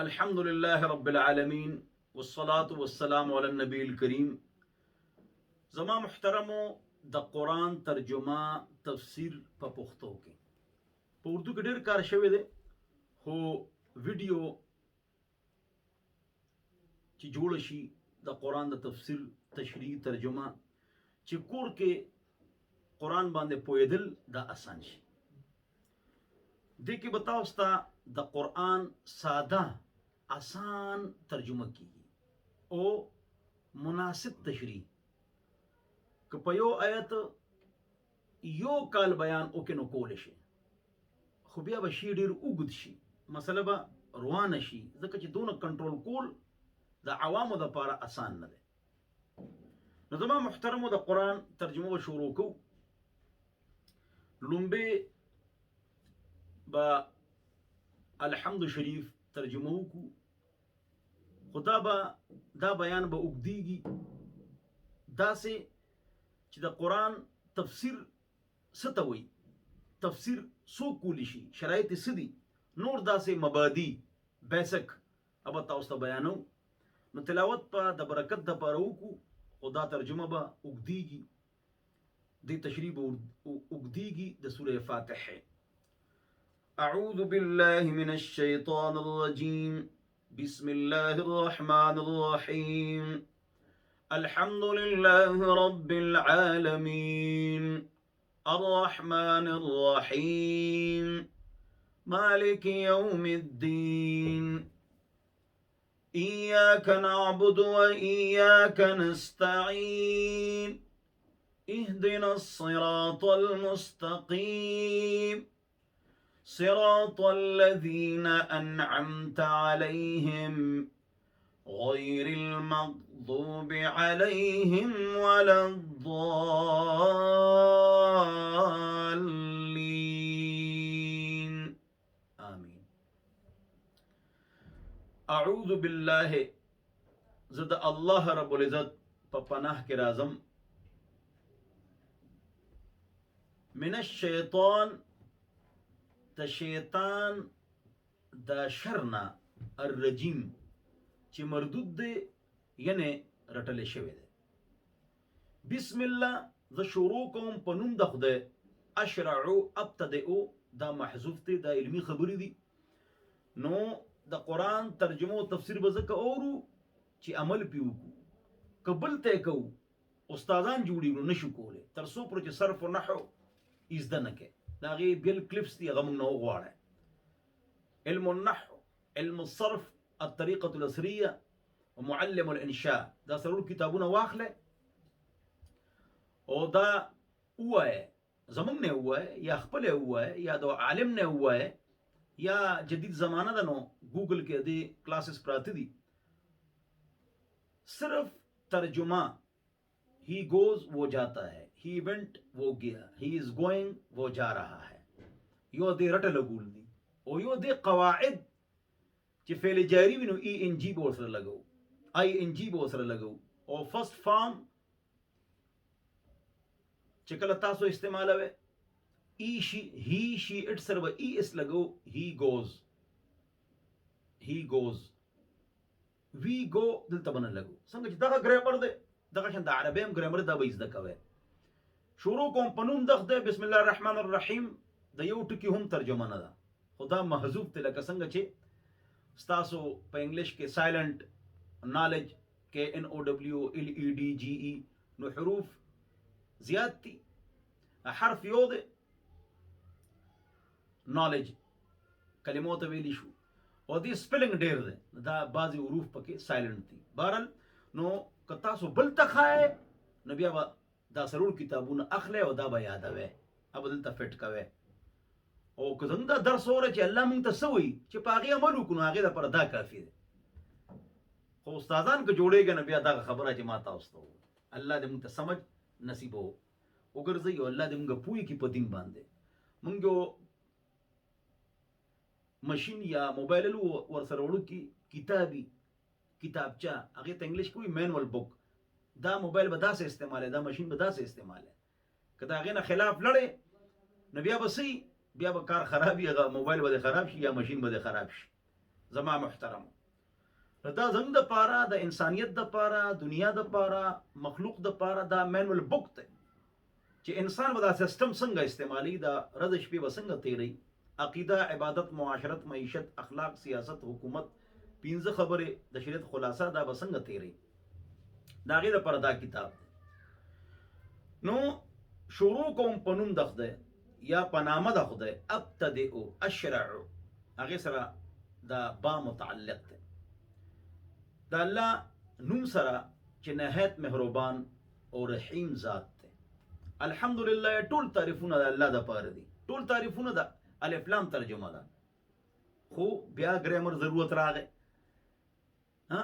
الحمد لله رب العالمين والصلاة والسلام على النبي الكريم. زما محترمو د قرآن ترجمه تفسیر په پښتو کې په اردو کې ډېر کار شوی دی، خو ویډیو چې جوړ شي د قرآن د تفسیر تشریح ترجمه چې کور کې قرآن باندې پوهېدل دا آسان شي. دې کې به تاسو ته د قرآن ساده آسان ترجمه کیږي او مناسب تشریح که په یو آیت یو کال بیان وکړي نو کول شي، خو بیا به شي ډېر اوږد شي، مسله به روانه شي، ځکه چې دونه کنټرول کول د عوامو دپاره آسان نه دی. نو زما محترمو د قرآن ترجمه به شروع کوو. لومبې به الحمد شریف ترجمه وکړو، خو دا بیان به اوږدیږي، داسې چې د قرآن تفسیر څه ته وایي، تفسیر څوک کولی شي، شرایط یې څه دي، نور داسې مبادی بیسک به تاسو ته بیانو. نو تلاوت په د برکت دپاره وکړو، خو دا ترجمه به اوږدیږي، دې تشریح به اوږدیږي د سوره فاتحه. أعوذ بالله من الشيطان الرجيم. بسم الله الرحمن الرحيم. الحمد لله رب العالمين الرحمن الرحيم مالك يوم الدين إياك نعبد وإياك نستعين اهدنا الصراط المستقيم صراط الذين أنعمت عليهم غير المغضوب عليهم ولا الضالين آمين. أعوذ بالله زد الله رب العزت په پناه کې راځم، من الشیطان د شیطان د شرنا الرجیم چې مردود دی یعنی رټلی شوی دی. بسم الله ز شروع کوم په نوم د خدای، اشرعو ابتدئو دا محذوف دی، دا علمی خبرې دي. نو د قرآن ترجمه او تفسیر به ځکه اورو چې عمل پې وکړو، که بل ته یې کوو استادان جوړېږو نشو کولی، تر څو پورې چې صرف و نحو زده نه کوې. د هغې بیل کلپس دي، هغه موږ نه وغواړئ. علم النحو، علم الصرف، الطریقة الاسریه، ومعلم الانشاء، دا څلور کتابونه واخلئ او دا ووایئ، زموږ نه ووایئ یا خپله ووایئ یا د عالم نه ووایئ، یا جدید زمانه ده نو گوگل کې دې کلاسز پراته دي. صرف ترجمه he goes وہ جاتا ہے، he went وہ گیا، he is going وہ جا رہا ہے، یو دې رټه لګول دي، او یو دې قواعد چې فعل جاری وي نو ای ان جی به ورسره لګو، آی ان جی به ورسره لګو، او فرست فارم چې کله تاسو استعمالوئ ای شي هی شي اټ سره به ای اس لګو، he goes we go دلته به نه لګو. څنګه چې دغه ګرامر دی دغه شان د عربي هم ګرامر دا به زده کوئ. شروع کوم په نوم د خدای، بسم الله الرحمن الرحیم. د یو ټکي هم ترجمه نه ده، خو دا محذوف دی، لکه څنګه چې ستاسو په انګلیش کې سایلنٹ نالج KNOWLEDGE نو حروف زیات دي، حرف یو دی، نالج کلمو ته ویلی شو، او دی سپیلنګ ډیر دی، دا بعضی حروف پکې سایلنٹ دي. بهرحال نو که تاسو بل ته ښایئ نو بیا به دا څلور کتابونه اخلئ او دا به یادوئ، به دلته فټ کوئ. او که زموږ دا درس واورئ چې الله موږ ته څه وایي چې په هغې عمل وکړو، نو هغې دپاره دا کافي دی. خو استادان که جوړېږي نو بیا دغه خبره چې ما تاسو ته ووایي، الله دې موږ ته سمج نصیب وګرځوي او الله دې موږ پوه کړي په دین باندې. موږ یو مشین یا موبایل ورسره وړوکي کتابچه، هغې ته انګلیش کې وایي مینول بک، دا موبایل به داسې استعمالی، دا مشین به داسې استعمالی. که د هغې نه خلاف لړې نو بیا به څه بیا به کار خراب وي، هغه موبایل به خراب شي یا ماشین به خراب شي. زما محترم دا زموږ د پاره د انسانیت د پاره دنیا د پاره مخلوق د پاره دا مینول بوک دی چې انسان به دا سیستم څنګه استعمالي دا ورځ شپې به څنګه تیری عقیده عبادت معاشرت معیشت اخلاق سیاست حکومت پنځه خبرې د شریعت خلاصه دا به څنګه تیری دا غي د پاره دا کتاب دی نو شروع کوم پنوم د خدای یا پنامه د خدای ابتدئ اشرع هغه سره دا با متعلق دی دا الله نوم سره چې نهایت مهربان او رحیم ذات دی الحمدلله ټول تعریفونه د الله د پاره دي ټول تعریفونه د الف لام ترجمه ده خو بیا ګرامر ضرورت راغی ها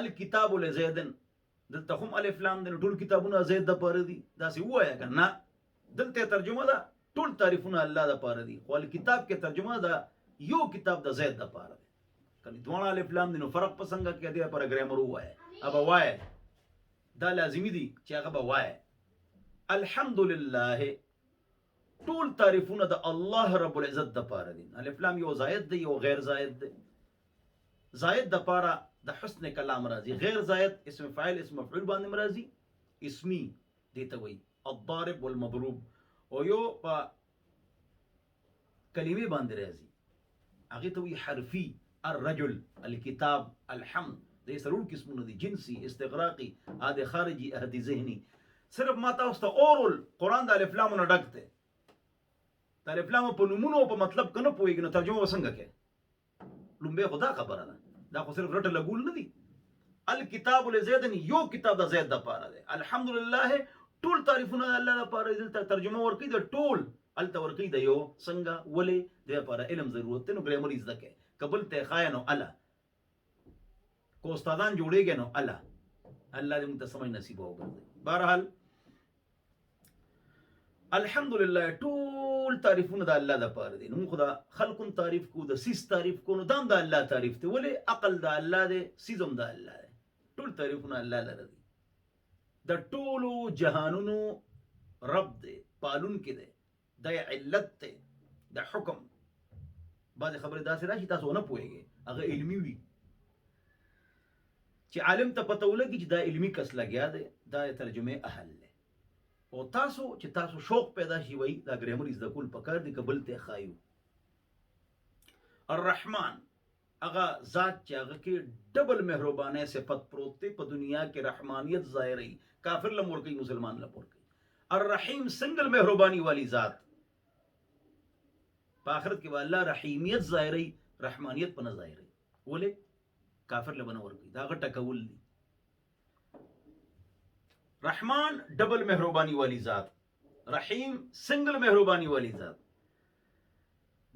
الکتاب لزیدن دلته هم الف لام د ټول کتابونه زید د پاره دي دا سی وایا کنه دلته ترجمه ده ټول تعریفونه الله د پاره دي خو الکتاب کې ترجمه ده یو کتاب د زید د پاره دی کله دوه الف لام دي نو فرق پسنګ کې دی پر ګرامر وایا ابا وایا دا لازمی دي چې هغه به وایا الحمدلله ټول تعریفونه د الله رب العزت د پاره دي الف لام یو زائد دی یو غیر زائد دی زائد د پاره د حسن کلام راځي غیر زائد اسم فاعل اسم مفعول باندې راځي اسمی دیته وي الضارب والمضروب او یو په کلمې باندې راځي هغه ته وي حرفي الرجل الكتاب الحمد دې سرور قسمونه دي جنسي استغراقي عادي خارجي عادي ذهني صرف ما تاسو ته اورل قران د الف لام نه ډکته د الف لام په نومونو په مطلب کنه پويږي نو ترجمه وسنګ کې لومبه خدا خبره ده دا خو صرف رټ لګول نه دي الکتاب لزیدن یو کتاب د زید د پاره ده الحمدلله ټول تعریفونه الله د پاره دلته ترجمه ورکړي د ټول الته ورکړي د یو څنګه ولې د لپاره علم ضرورت نو ګرامر زده کې قبل ته خاینو الله کو استادان جوړيږي نو الله دې موږ ته سمج نصیب وګرځي بهرحال الحمدلله ټول تعریفونه د الله د پاره دي نو خدا خلقون تعریف کو د سیس تعریف کو نو دام د الله تعریف ته ولې عقل د الله دی سیزم د الله دی ټول تعریفونه الله لره دي د ټولو جهانونو رب دی پالون کې دی د علت دی د حکم بعض خبره داسې راشي تاسو نه پوهیږئ هغه علمي وي چې عالم ته پته ولګي چې دا علمي کس لګیا دی دا ترجمه اهل دی او تاسو چې تاسو شوق پیدا شي وي دا ګرامر از د کول پکار دی قبل ته خایو الرحمن هغه ذات چې هغه کې ډبل مهربانه صفت پروت دی په دنیا کې رحمانیت ظاهري کافر لمور کوي مسلمان لمور کوي الرحیم سنگل مهرباني والی ذات په آخرت کې الله رحیمیت ظاهري رحمانیت په نه ظاهري ولې کافر لبنه ورکی دا غټه کول دي رحمان ډبل مهرباني والی ذات رحیم سنگل مهرباني والی ذات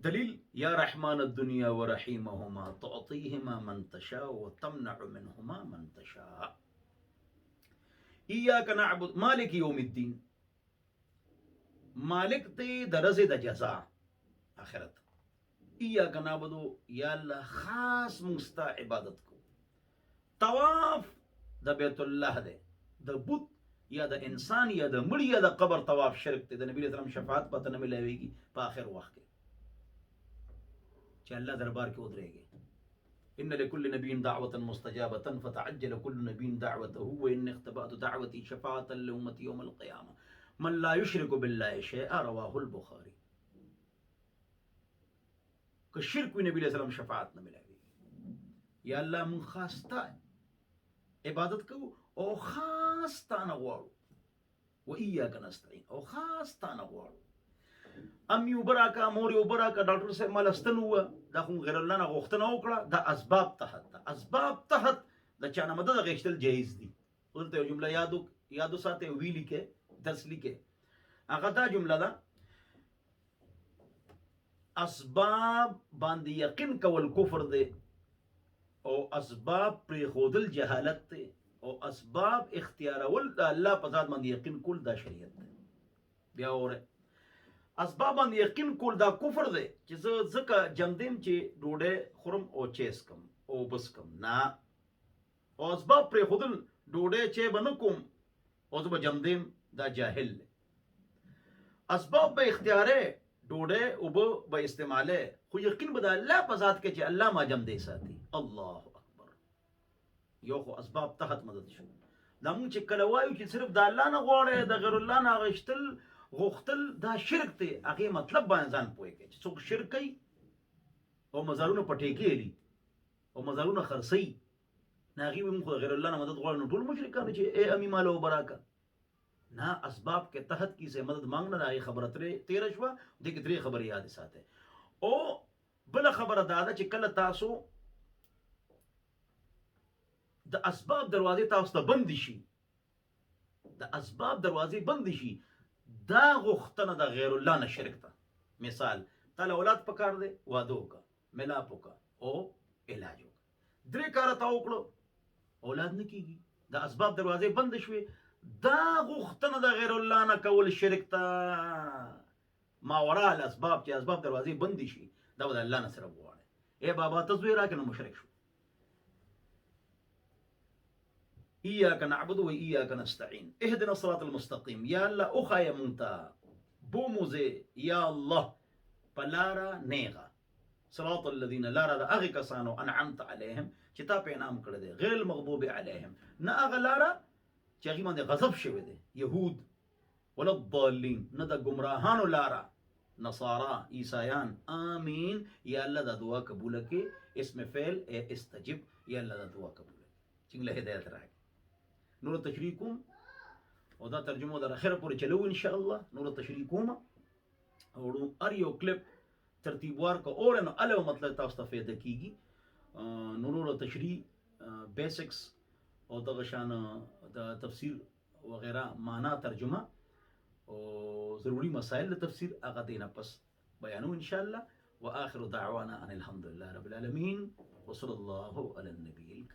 دلیل یا رحمان الدنیا ورحیمهما تعطیهما من تشاء وتمنع منهما من تشاء ایاک نعبد مالک یوم الدین مالک ته درزه د جزاء آخرت ایاک نعبدو یا الله خاص مستا عبادت کو طواف د بیت الله ده د بت یا د انسان یا د مړی یا د قبر طواف شرک ته د نبی اسلام شفاعت پته نه ملويږي په اخر وخت کې چې الله دربار کې ودرېږي ان لكل نبي دعوه مستجابه فتعجل كل نبي دعوته وان اختبأت دعوتي شفاعه لامتي يوم القيامه من لا يشرك بالله شيئا رواه البخاري که شرک وي نبی اسلام شفاعت نه ملويږي یا الله من خاصه عبادت کو او خاص تانه غواړو و ایاک نستعين او خاص تانه غواړو ام یو براکا مور یو براکا ډاکټر صاحب ملستنو دا خو غیر الله نه غوښتنه وکړه دا اسباب تحت د چانه مدد غشتل جایز دي ولته یو جمله یادو ساته ویلی کې درس لیکه هغه دا جمله ده اسباب باندې یقین کول کفر دی او اسباب پر خودل جهالت دی او اسباب اختیارول د الله په ذات باندې یقین کول دا شریعت دی بیا اوره اسباب باندې یقین کول دا کفر دی چې زکه جمدیم چې ډوډه خورم او چیس کم او بس کم نه او اسباب پر خودل ډوډه چې بنکم او زب جمدیم دا جاهل دی اسباب به اختیاره ډوډه او به استعماله خو یقین به د الله په ذات کې چې الله ما جمع دی ساتي. الله اکبر. یو خو اسباب تحت مدد شو. دا مونږ چې کله وایو چې صرف د الله نه غواړي د غیر الله نه غشتل غوښتل دا شرک دی، هغه مطلب باندې ځان پوهیږي چې څوک شرک کوي او مزارونه پټې کېږي او مزارونه خرڅي نه، هغه موږ غیر الله نه مدد غواړو نو ټول مشرکان چې اے امی مالو براکا نه اسباب کے تحت کی سے مدد مانگنا راہی خبر تیرہ شوا دیکھ درې خبر یاد ساته. او بل خبر دادا چې کله تاسو د اسباب دروازې تاسو ته بند شي، د اسباب دروازې بند شي، دا غوښتنه د غیر الله نه شرک ته. مثال تعالی اولاد پکار دی، واده وکړه، ملاپ وکړه او علاج وکړه، درې کار تا وکړو اولاد نه کیږي، د اسباب دروازې بند شوي، دا غوښتنه د غیر الله نه کول شرک ته. ماورا الاسباب چې اسباب دروازې بند شي دا د الله نه سره غواړي. اے بابا تزوی راکې نو مشرک شو. ایاک نعبد و ایاک نستعین اهدنا الصراط المستقیم. یا الله اوخای مونتا بوموزه یا الله پلارا نیغا صراط الذین لارا دا اغی کسانو انعمت علیهم چې تا په انعام کړی دی، غیر المغضوب علیهم نه اغه لارا چې هغه باندې غضب شوی دی، يهود ولا الضالین، نه د گمراهانو لارا نصارا عیسایان. آمین. یا الله دا دعا قبول کړي. اسم فعل اے استجب. یا الله دا دعا قبول کړي چې له هدایت راکړي. نور تشریح کوم او دا ترجمه در اخره پورې چلو ان شاء الله. نور تشریح کوم او ار یو کلپ ترتیب وار کو اور نو الو مطلب تاسو ته فائدہ کیږي. نور تشریح بیسکس او دغه شان د تفسیر وغیرہ معنا ترجمه او ضروری مسائل د تفسیر هغه دینه پس بیانو ان شاء الله. واخر دعوانا ان الحمد لله رب العالمين وصلى الله على النبي